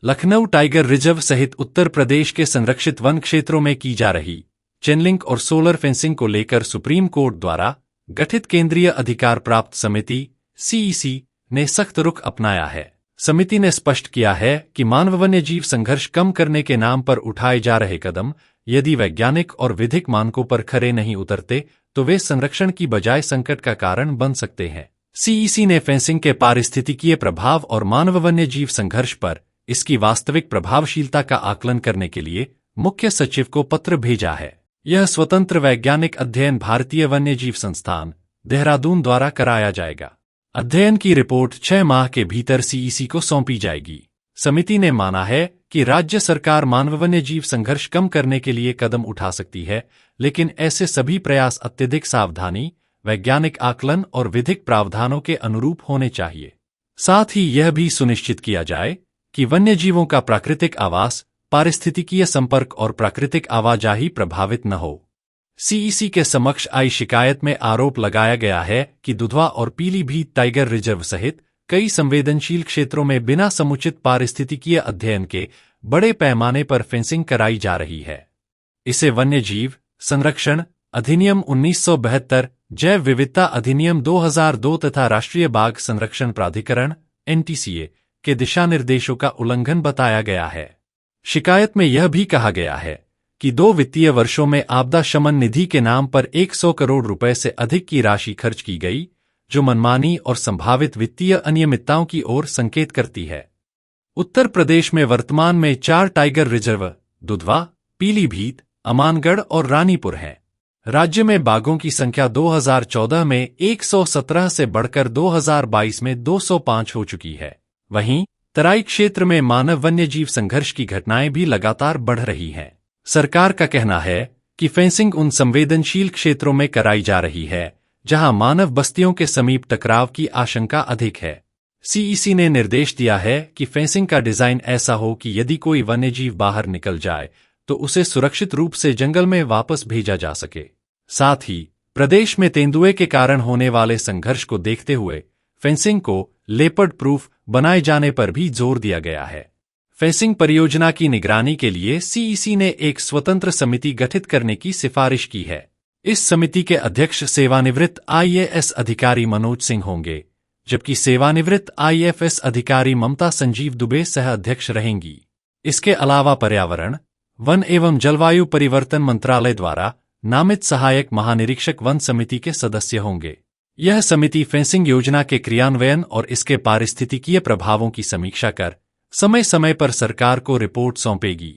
Lucknow tiger reserve सहित उत्तर प्रदेश के संरक्षित वन क्षेत्रों में की जा रही चेनलिंक और सोलर फेंसिंग को लेकर सुप्रीम कोर्ट द्वारा गठित केंद्रीय अधिकार प्राप्त समिति सीईसी ने सख्त रुख अपनाया है। समिति ने स्पष्ट किया है कि मानव वन्यजीव संघर्ष कम करने के नाम पर उठाए जा रहे कदम यदि वैज्ञानिक और विधिक मानकों पर खरे नहीं उतरते तो वे संरक्षण की बजाय संकट का कारण बन सकते हैं। सीईसी ने फेंसिंग के पारिस्थितिकीय प्रभाव और मानव वन्यजीव संघर्ष पर इसकी वास्तविक प्रभावशीलता का आकलन करने के लिए मुख्य सचिव को पत्र भेजा है। यह स्वतंत्र वैज्ञानिक अध्ययन भारतीय वन्यजीव संस्थान, देहरादून द्वारा कराया जाएगा। अध्ययन की रिपोर्ट 6 माह के भीतर सीईसी को सौंपी जाएगी। समिति ने माना है कि राज्य सरकार मानव वन्यजीव संघर्ष कम करने के लिए कदम उठा सकती है, लेकिन ऐसे सभी प्रयास अत्यधिक सावधानी, वैज्ञानिक आकलन और विधिक प्रावधानों के अनुरूप होने चाहिए। साथ ही यह भी सुनिश्चित किया जाए कि वन्यजीवों का प्राकृतिक आवास, पारिस्थितिकीय संपर्क और प्राकृतिक आवाजाही प्रभावित न हो। सीईसी के समक्ष आई शिकायत में आरोप लगाया गया है कि दुधवा और पीलीभीत टाइगर रिजर्व सहित कई संवेदनशील क्षेत्रों में बिना समुचित पारिस्थितिकीय अध्ययन के बड़े पैमाने पर फेंसिंग कराई जा रही है। इसे वन्यजीव संरक्षण अधिनियम 1972, जैव विविधता अधिनियम 2002 तथा राष्ट्रीय बाघ संरक्षण प्राधिकरण एनटीसीए के दिशा निर्देशों का उल्लंघन बताया गया है। शिकायत में यह भी कहा गया है कि 2 वित्तीय वर्षों में आपदा शमन निधि के नाम पर 100 करोड़ रुपए से अधिक की राशि खर्च की गई, जो मनमानी और संभावित वित्तीय अनियमितताओं की ओर संकेत करती है। उत्तर प्रदेश में वर्तमान में 4 टाइगर रिजर्व दुधवा, पीलीभीत, अमानगढ़ और रानीपुर हैं। राज्य में बाघों की संख्या 2014 में 117 से बढ़कर 2022 में 205 हो चुकी है। वहीं तराई क्षेत्र में मानव वन्यजीव संघर्ष की घटनाएं भी लगातार बढ़ रही हैं। सरकार का कहना है कि फेंसिंग उन संवेदनशील क्षेत्रों में कराई जा रही है जहां मानव बस्तियों के समीप टकराव की आशंका अधिक है। सीईसी ने निर्देश दिया है कि फेंसिंग का डिजाइन ऐसा हो कि यदि कोई वन्यजीव बाहर निकल जाए तो उसे सुरक्षित रूप से जंगल में वापस भेजा जा सके। साथ ही प्रदेश में तेंदुए के कारण होने वाले संघर्ष को देखते हुए फेंसिंग को लेपर्ड प्रूफ बनाए जाने पर भी जोर दिया गया है। फेंसिंग परियोजना की निगरानी के लिए सीईसी ने एक स्वतंत्र समिति गठित करने की सिफारिश की है। इस समिति के अध्यक्ष सेवानिवृत्त आईएएस अधिकारी मनोज सिंह होंगे, जबकि सेवानिवृत्त आईएफएस अधिकारी ममता संजीव दुबे सह अध्यक्ष रहेंगी। इसके अलावा पर्यावरण, वन एवं जलवायु परिवर्तन मंत्रालय द्वारा नामित सहायक महानिरीक्षक वन समिति के सदस्य होंगे। यह समिति फेंसिंग योजना के क्रियान्वयन और इसके पारिस्थितिकीय प्रभावों की समीक्षा कर समय समय पर सरकार को रिपोर्ट सौंपेगी।